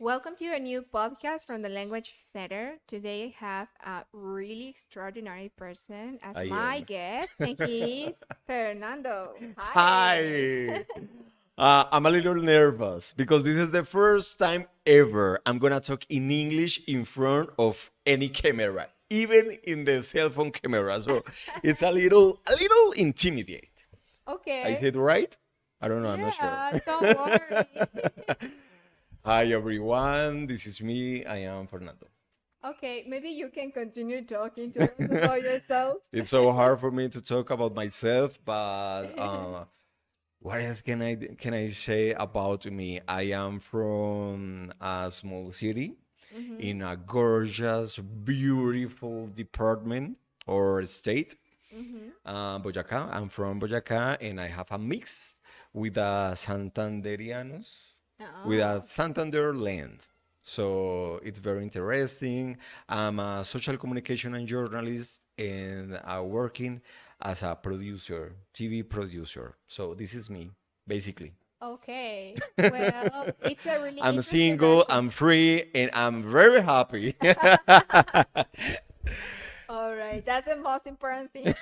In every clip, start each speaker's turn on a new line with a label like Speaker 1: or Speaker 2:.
Speaker 1: Welcome to a new podcast from the Language Center. Today I have a really extraordinary person as
Speaker 2: I
Speaker 1: my
Speaker 2: am.
Speaker 1: guest, and he's Fernando. Hi.
Speaker 2: Hi. I'm a little nervous because this is the first time ever I'm gonna talk in English in front of any camera, even in the cell phone camera. So it's a little intimidating. I
Speaker 1: Okay.
Speaker 2: said right? I don't know. I'm not sure.
Speaker 1: Yeah, don't worry.
Speaker 2: Hi everyone. This is me. I am Fernando.
Speaker 1: Okay, maybe you can continue talking to us about yourself.
Speaker 2: It's so hard for me to talk about myself, but what else can I say about me? I am from a small city
Speaker 1: Mm-hmm.
Speaker 2: in a gorgeous, beautiful department or state,
Speaker 1: Mm-hmm.
Speaker 2: Boyacá. I'm from Boyacá, and I have a mix with a Santanderianos, with a
Speaker 1: Oh.
Speaker 2: Santander land. So it's very interesting. I'm a social communication and journalist, and I'm working as a producer, TV producer. So this is me, basically.
Speaker 1: Okay. Well, it's a really
Speaker 2: I'm
Speaker 1: interesting
Speaker 2: single,
Speaker 1: version.
Speaker 2: I'm free, and I'm very happy.
Speaker 1: All right, that's the most important thing.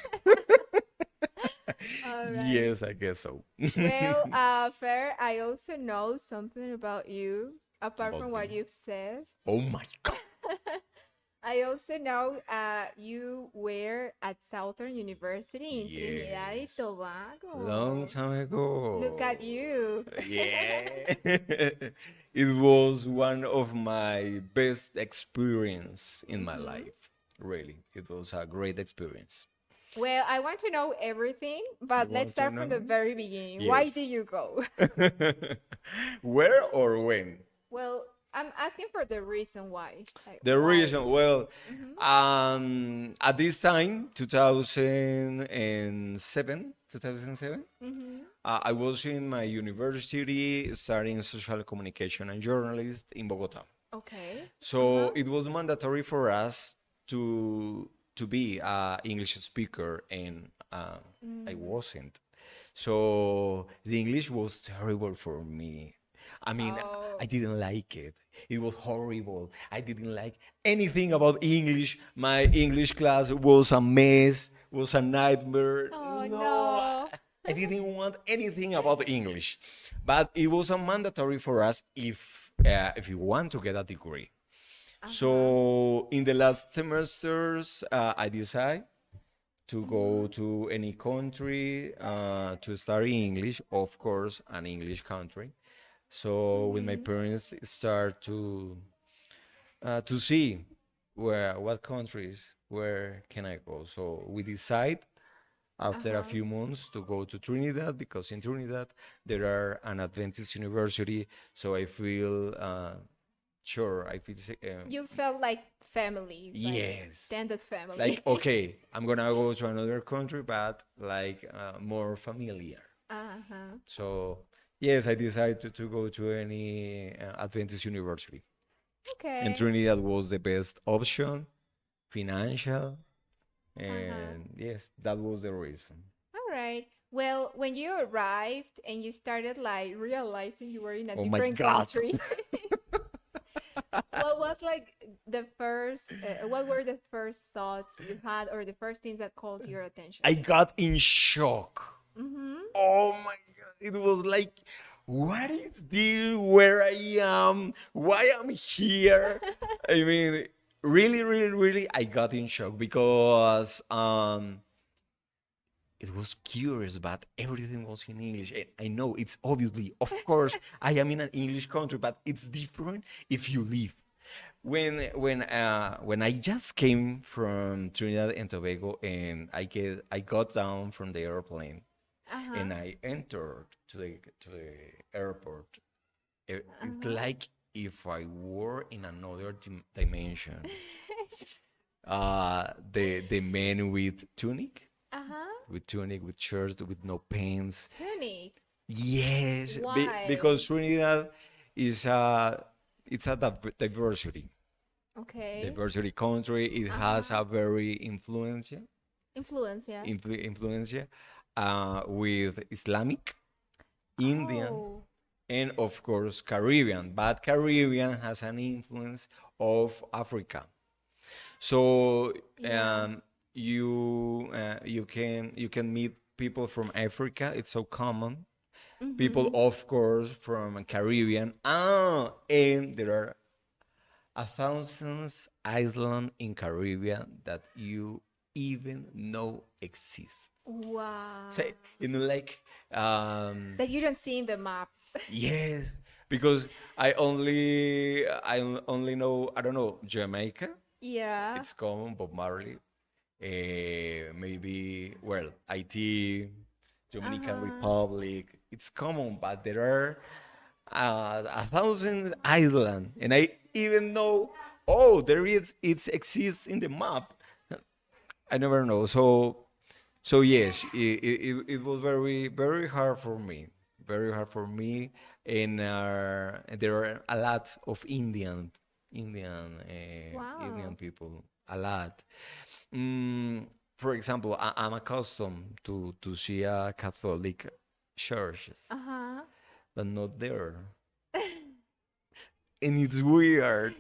Speaker 1: All right.
Speaker 2: Yes, I guess so.
Speaker 1: Well, Fer, I also know something about you, apart from
Speaker 2: About
Speaker 1: what
Speaker 2: me.
Speaker 1: you've said.
Speaker 2: Oh my God.
Speaker 1: I also know you were at Southern University in Trinidad and
Speaker 2: Yes. Long
Speaker 1: Tobago.
Speaker 2: time
Speaker 1: Look at
Speaker 2: ago.
Speaker 1: you.
Speaker 2: Yeah. It was one of my best experience in my
Speaker 1: Mhm.
Speaker 2: life. Really. It was a great experience.
Speaker 1: Well, I want to know everything,
Speaker 2: You
Speaker 1: but let's
Speaker 2: want to
Speaker 1: start from the
Speaker 2: know?
Speaker 1: very beginning. Why
Speaker 2: Yes.
Speaker 1: did you go?
Speaker 2: Where or when?
Speaker 1: Well, I'm asking for the reason why. Like,
Speaker 2: The
Speaker 1: why?
Speaker 2: reason, well,
Speaker 1: Hmm.
Speaker 2: at this time, 2007,
Speaker 1: Hmm.
Speaker 2: I was in my university studying social communication and journalist in Bogota.
Speaker 1: Okay.
Speaker 2: So
Speaker 1: Uh-huh.
Speaker 2: it was mandatory for us to be a English speaker, and I
Speaker 1: Mm.
Speaker 2: wasn't. So the English was terrible for me. I mean,
Speaker 1: Oh.
Speaker 2: I didn't like it. It was horrible. I didn't like anything about English. My English class was a mess, was a nightmare.
Speaker 1: Oh
Speaker 2: No,
Speaker 1: no.
Speaker 2: I didn't want anything about English. But it was a mandatory for us if you want to get a degree.
Speaker 1: Uh-huh.
Speaker 2: So in the last semesters, I decided to go
Speaker 1: Mm-hmm.
Speaker 2: to any country to study English, of course, an English country. So with my
Speaker 1: Mm-hmm.
Speaker 2: parents, start to see what countries, where can I go. So we decide after a
Speaker 1: Uh-huh.
Speaker 2: few months to go to Trinidad because in Trinidad there are an Adventist university. So I feel sure. I feel
Speaker 1: You felt like family, like
Speaker 2: yes.
Speaker 1: extended family.
Speaker 2: Like okay, I'm gonna go to another country, but like more familiar.
Speaker 1: Uh-huh.
Speaker 2: So yes, I decided to go to any Adventist university. And
Speaker 1: Okay.
Speaker 2: Trinidad was the best option, financial,
Speaker 1: Uh-huh.
Speaker 2: and yes, that was the reason.
Speaker 1: All right. Well, when you arrived and you started like realizing you were in a
Speaker 2: Oh my
Speaker 1: different
Speaker 2: God.
Speaker 1: country, what was like what were the first thoughts you had or the first things that called your attention?
Speaker 2: I got in shock.
Speaker 1: Mm-hmm.
Speaker 2: Oh my God. It was like, what is this? Where I am? Why I'm here? I mean, really, really, really, I got in shock because it was curious, but everything was in English. I know it's obviously, of course, I am in an English country, but it's different if you live. When I just came from Trinidad and Tobago and I got down from the airplane
Speaker 1: Uh-huh.
Speaker 2: and I entered to the airport, it's
Speaker 1: Uh-huh.
Speaker 2: like if I were in another dimension. The men
Speaker 1: Uh-huh.
Speaker 2: with tunic, with shirts, with no pants.
Speaker 1: Tunics.
Speaker 2: Yes,
Speaker 1: Why?
Speaker 2: because Trinidad is a it's a diversity
Speaker 1: Okay.
Speaker 2: diversity country. It has
Speaker 1: Uh-huh.
Speaker 2: a very influencia
Speaker 1: Influence, yeah.
Speaker 2: influencia with Islamic, Indian,
Speaker 1: Oh.
Speaker 2: and of course Caribbean. But Caribbean has an influence of Africa. So
Speaker 1: Yeah.
Speaker 2: you can meet people from Africa. It's so common. People,
Speaker 1: Mm-hmm.
Speaker 2: of course, from Caribbean. Ah, and there are a thousands island in Caribbean that you even know exist. So,
Speaker 1: Wow.
Speaker 2: like,
Speaker 1: That you don't see in the map.
Speaker 2: yes, because I only know, I don't know, Jamaica.
Speaker 1: Yeah.
Speaker 2: It's common, Bob Marley. Maybe, well, Haiti, Dominican
Speaker 1: Uh-huh.
Speaker 2: Republic. It's common, but there are a thousand islands, and I even know, oh, there is, it exists in the map. I never know. So yes, it was very very hard for me, very hard for me, and there are a lot of Indian
Speaker 1: Wow.
Speaker 2: people, a lot. Mm, for example, I'm accustomed to see a Catholic churches,
Speaker 1: Uh-huh.
Speaker 2: but not there, and it's weird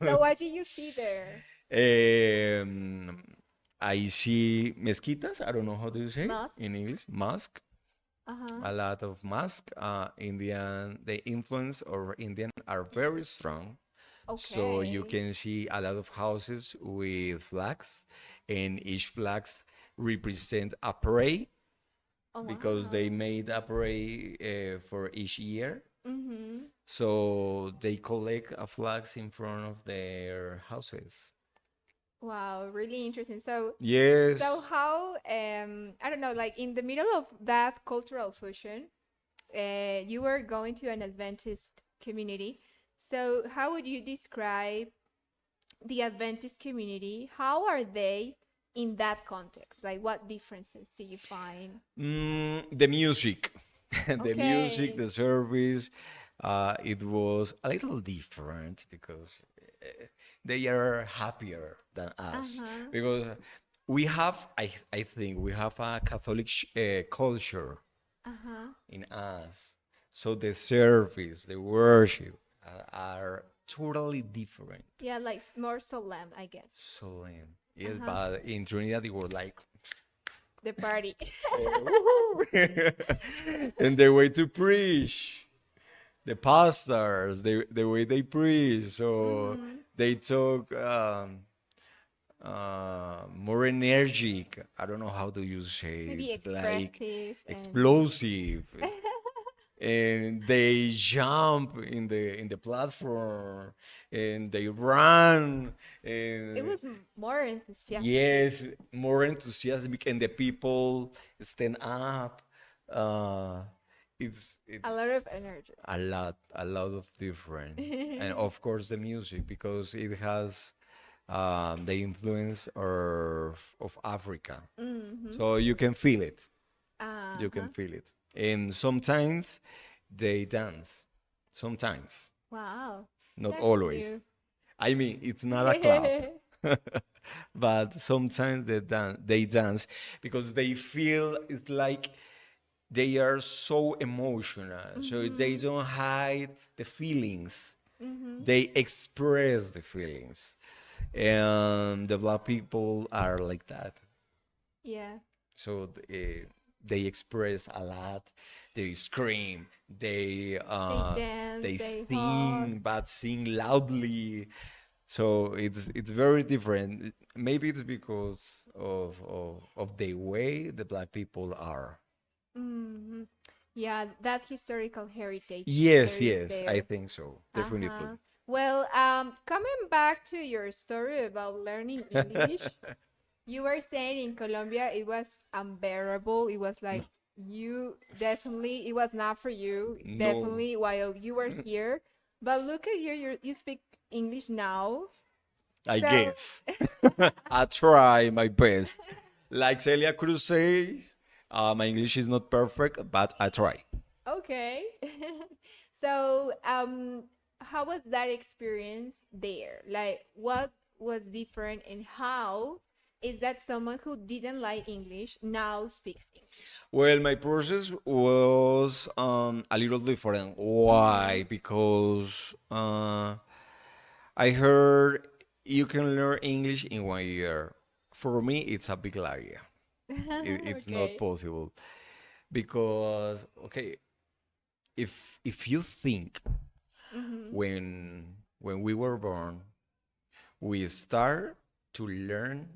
Speaker 1: So what do
Speaker 2: because
Speaker 1: you see there?
Speaker 2: um, I see mezquitas. I don't know how to say
Speaker 1: Moss?
Speaker 2: in English. Mosque.
Speaker 1: Uh-huh.
Speaker 2: A lot of mosque. Indian. The influence of Indian are very strong. So you
Speaker 1: Okay.
Speaker 2: can see a lot of houses with flags, and each flags represent a parade
Speaker 1: Oh
Speaker 2: because they
Speaker 1: wow.
Speaker 2: made a parade for each year.
Speaker 1: Mm-hmm.
Speaker 2: So they collect flags in front of their houses.
Speaker 1: Wow, really interesting. So
Speaker 2: Yes.
Speaker 1: so how I don't know, like in the middle of that cultural fusion, you were going to an Adventist community. So how would you describe the Adventist community? How are they in that context? Like what differences do you find?
Speaker 2: The music, the music,
Speaker 1: Okay.
Speaker 2: the service, it was a little different because they are happier than us.
Speaker 1: Uh-huh.
Speaker 2: Because I think we have a Catholic culture
Speaker 1: Uh-huh.
Speaker 2: in us. So the service, the worship are totally different.
Speaker 1: Yeah, like more solemn, I guess.
Speaker 2: Solemn. Yes,
Speaker 1: Uh-huh.
Speaker 2: but in Trinidad it was like,
Speaker 1: The party.
Speaker 2: and the way to preach, the pastors, the way they preach, so
Speaker 1: Mm-hmm.
Speaker 2: they talk more energetic. I don't know how do you say
Speaker 1: Maybe
Speaker 2: it, like
Speaker 1: expressive and
Speaker 2: explosive, and they jump in the platform, and they run,
Speaker 1: it
Speaker 2: and
Speaker 1: was more enthusiastic.
Speaker 2: yes, more enthusiastic, and the people stand up. Uh, it's
Speaker 1: A lot
Speaker 2: it's
Speaker 1: of energy.
Speaker 2: a lot of different, and of course the music because it has the influence of Africa,
Speaker 1: Mm-hmm.
Speaker 2: so you can feel it. You can
Speaker 1: Uh-huh.
Speaker 2: feel it, and sometimes they dance. Sometimes,
Speaker 1: Wow.
Speaker 2: not
Speaker 1: That's
Speaker 2: always.
Speaker 1: new.
Speaker 2: I mean, it's not a club. But sometimes they dance because they feel it's like they are so emotional, so they
Speaker 1: Mm-hmm.
Speaker 2: don't hide the feelings,
Speaker 1: Mm-hmm.
Speaker 2: they express the feelings, and the black people are like that.
Speaker 1: Yeah.
Speaker 2: So they express a lot, they scream, they
Speaker 1: They
Speaker 2: uh
Speaker 1: dance,
Speaker 2: they
Speaker 1: they hug.
Speaker 2: sing, but sing loudly. So it's very different. Maybe it's because of the way the black people are.
Speaker 1: Mm-hmm. Yeah, that historical heritage there
Speaker 2: Yes,
Speaker 1: is
Speaker 2: yes, I
Speaker 1: there.
Speaker 2: think so. Definitely.
Speaker 1: Uh-huh. Well, coming back to your story about learning English, you were saying in Colombia it was unbearable. It was
Speaker 2: No,
Speaker 1: like you definitely it was not for you,
Speaker 2: no,
Speaker 1: definitely while you were here. But look at you, you speak English now.
Speaker 2: I
Speaker 1: So
Speaker 2: guess. I try my best. Like Celia Cruz says, my English is not perfect, but I try.
Speaker 1: okay. So how was that experience there? Like what was different and how is that someone who didn't like English now speaks English?
Speaker 2: Well, my process was a little different.
Speaker 1: Mm-hmm.
Speaker 2: Why? Because I heard you can learn English in 1 year. For me, it's a big lie. It's not
Speaker 1: Okay.
Speaker 2: possible because okay, if you think
Speaker 1: Mm-hmm.
Speaker 2: when we were born, we start to learn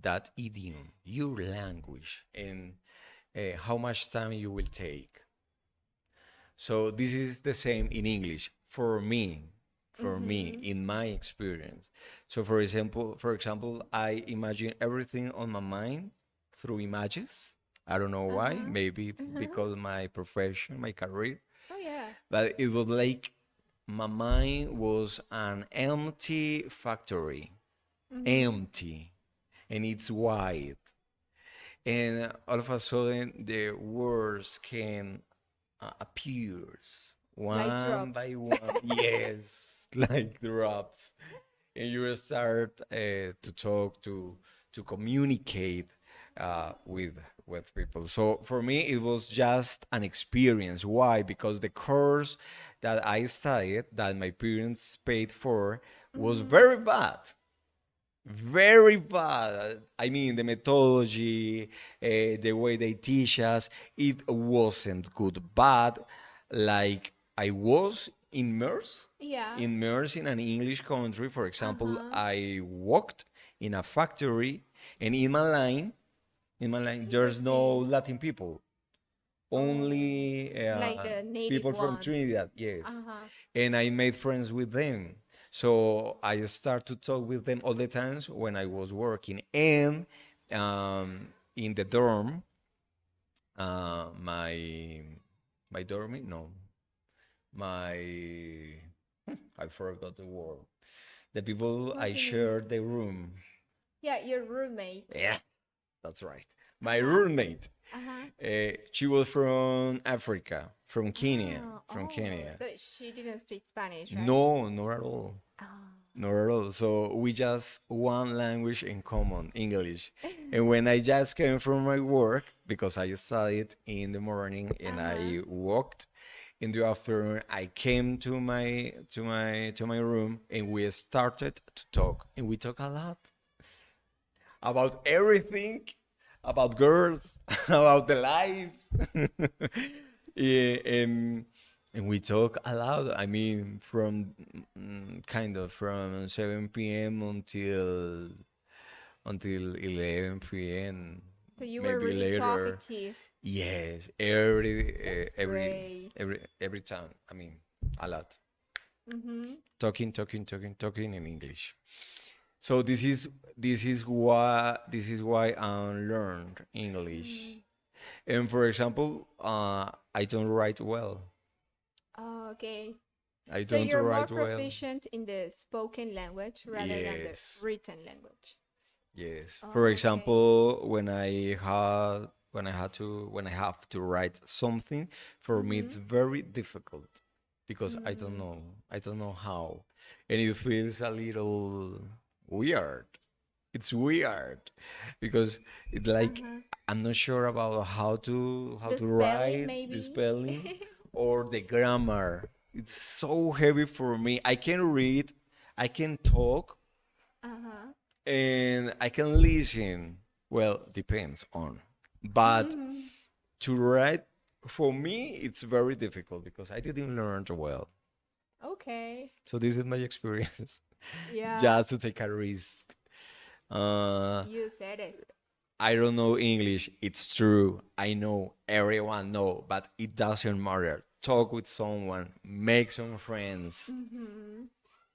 Speaker 2: that idiom, your language, and how much time you will take. So this is the same in English for me,
Speaker 1: Mm-hmm.
Speaker 2: in my experience. So for example, I imagine everything on my mind through images. I don't know why.
Speaker 1: Uh-huh.
Speaker 2: Maybe it's
Speaker 1: Uh-huh.
Speaker 2: because of my profession, my career.
Speaker 1: Oh yeah.
Speaker 2: But it was like my mind was an empty factory,
Speaker 1: Mm-hmm.
Speaker 2: empty, and it's white. And all of a sudden, the words can appears
Speaker 1: Like
Speaker 2: one
Speaker 1: drops.
Speaker 2: by one. Yes, like drops, and you start to talk to communicate with people. So for me, it was just an experience. Why? Because the course that I studied, that my parents paid for, was
Speaker 1: Mm-hmm.
Speaker 2: very bad. Very bad. I mean, the methodology, the way they teach us, it wasn't good. But like I was
Speaker 1: Yeah.
Speaker 2: immersed in an English country. For example,
Speaker 1: Uh-huh.
Speaker 2: I worked in a factory, and in my line, there's no
Speaker 1: Interesting.
Speaker 2: Latin people,
Speaker 1: Oh,
Speaker 2: only
Speaker 1: like the native
Speaker 2: people from
Speaker 1: ones.
Speaker 2: Trinidad. Yes,
Speaker 1: Uh-huh.
Speaker 2: and I made friends with them. So I start to talk with them all the times when I was working. And in the dorm, my dormie, no, my I forgot the word. The people
Speaker 1: What
Speaker 2: I
Speaker 1: do you mean?
Speaker 2: shared the room.
Speaker 1: Yeah, your roommate.
Speaker 2: Yeah, that's right. My
Speaker 1: Uh-huh.
Speaker 2: roommate.
Speaker 1: Uh-huh.
Speaker 2: She was from Africa, from Kenya,
Speaker 1: Oh,
Speaker 2: from
Speaker 1: oh,
Speaker 2: Kenya.
Speaker 1: so she didn't speak Spanish, right?
Speaker 2: No, not at all.
Speaker 1: Oh.
Speaker 2: Not at all. So we just one language in common, English. And when I just came from my work, because I studied in the morning and
Speaker 1: Uh-huh.
Speaker 2: I walked in the afternoon, I came to my room and we started to talk. And we talk a lot about everything, about girls, about the lives. Yeah, and we talk a lot. I mean, from kind of from 7 p.m. until 11 p.m.
Speaker 1: So you were
Speaker 2: Maybe
Speaker 1: really
Speaker 2: later.
Speaker 1: talkative.
Speaker 2: Yes, every
Speaker 1: That's great.
Speaker 2: every time. I mean, a lot.
Speaker 1: Mm-hmm.
Speaker 2: Talking in English. So this is why I learned English.
Speaker 1: Mm-hmm.
Speaker 2: And for example, I don't write well.
Speaker 1: Oh, okay.
Speaker 2: I
Speaker 1: So
Speaker 2: don't
Speaker 1: you're more
Speaker 2: write well.
Speaker 1: proficient in the spoken language rather than the
Speaker 2: Yes,
Speaker 1: written language.
Speaker 2: yes. For
Speaker 1: Oh, okay.
Speaker 2: example, when I have to write something, for me
Speaker 1: Mm-hmm.
Speaker 2: it's very difficult because I don't
Speaker 1: Mm.
Speaker 2: know. I don't know how, and it feels a little weird. It's weird because it's like
Speaker 1: Uh-huh.
Speaker 2: I'm not sure about how
Speaker 1: The
Speaker 2: to
Speaker 1: spelling,
Speaker 2: write the
Speaker 1: maybe?
Speaker 2: spelling or the grammar. It's so heavy for me. I can read, I can talk,
Speaker 1: Uh-huh.
Speaker 2: and I can listen. Well, depends on. But
Speaker 1: Mm-hmm.
Speaker 2: to write, for me, it's very difficult because I didn't learn well.
Speaker 1: Okay.
Speaker 2: So this is my experience.
Speaker 1: Yeah,
Speaker 2: Just to take a risk. Uh,
Speaker 1: you said it.
Speaker 2: I don't know English. It's true. I know everyone know, but it doesn't matter. Talk with someone, make some friends.
Speaker 1: Mm-hmm.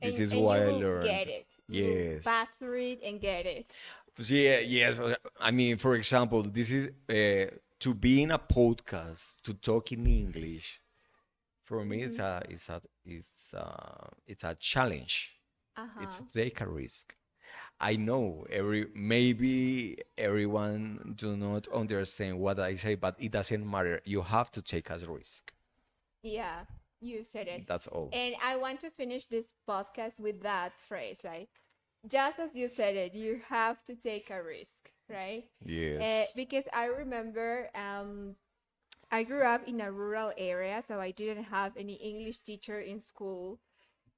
Speaker 2: This
Speaker 1: And
Speaker 2: is
Speaker 1: and you
Speaker 2: why I
Speaker 1: will get
Speaker 2: learned.
Speaker 1: it. You will
Speaker 2: Yes.
Speaker 1: pass through it and get it.
Speaker 2: Yeah, yes. I mean, for example, this is to be in a podcast to talk in English. For me,
Speaker 1: Mm-hmm.
Speaker 2: it's a challenge. It's
Speaker 1: Uh-huh.
Speaker 2: to take a risk. I know maybe everyone do not understand what I say, but it doesn't matter. You have to take a risk.
Speaker 1: Yeah, you said it.
Speaker 2: That's all.
Speaker 1: And I want to finish this podcast with that phrase, like just as you said it, you have to take a risk, right?
Speaker 2: Yes.
Speaker 1: Because I remember I grew up in a rural area, so I didn't have any English teacher in school.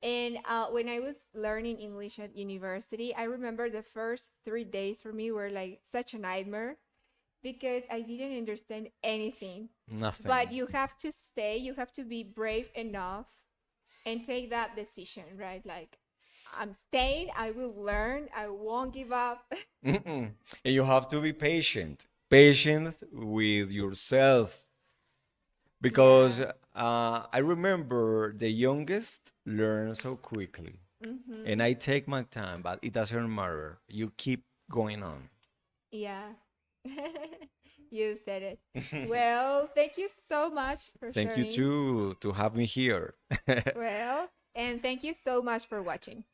Speaker 1: And when I was learning English at university, I remember the first 3 days for me were like such a nightmare because I didn't understand anything. But
Speaker 2: Nothing.
Speaker 1: you have to stay, you have to be brave enough and take that decision, right? Like, I'm staying, I will learn, I won't give up.
Speaker 2: Mm-mm. And you have to be patient, patient with yourself, because
Speaker 1: Yeah.
Speaker 2: I remember the youngest learn so quickly, and
Speaker 1: Mm-hmm.
Speaker 2: I take my time, but it doesn't matter. You keep going on.
Speaker 1: Yeah. You said it. Well, thank you so much for
Speaker 2: Thank you
Speaker 1: sharing.
Speaker 2: too to have me here.
Speaker 1: Well, and thank you so much for watching.